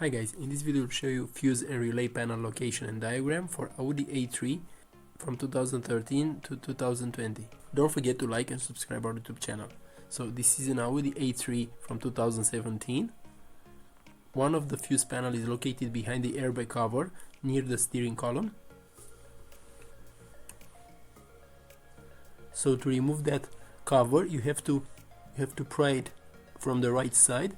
Hi guys, in this video I'll show you fuse and relay panel location and diagram for Audi A3 from 2013 to 2020. Don't forget to like and subscribe our YouTube channel. So this is an Audi A3 from 2017. One of the fuse panel is located behind the airbag cover near the steering column. So to remove that cover you have to pry it from the right side.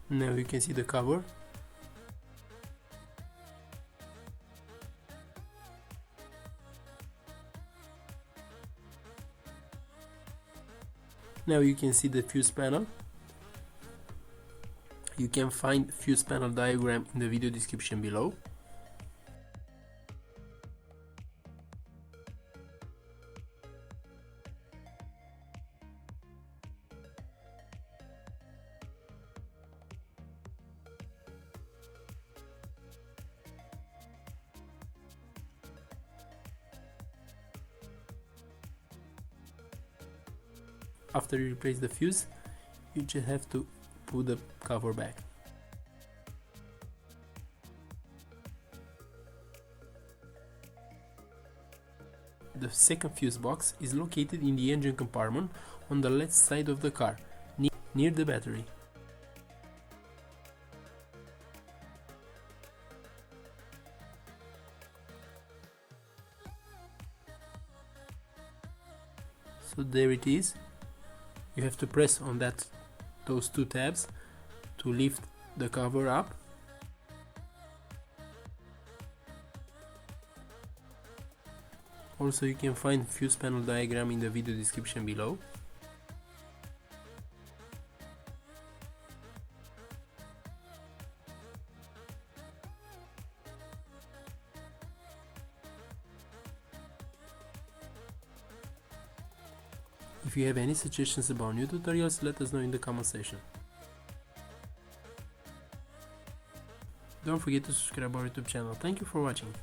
Now you can see the cover. Now you can see the fuse panel. You can find fuse panel diagram in the video description below. After you replace the fuse, you just have to put the cover back. The second fuse box is located in the engine compartment on the left side of the car, near the battery. So there it is. You have to press on those two tabs to lift the cover up. Also, you can find fuse panel diagram in the video description below. If you have any suggestions about new tutorials, let us know in the comment section. Don't forget to subscribe our YouTube channel. Thank you for watching.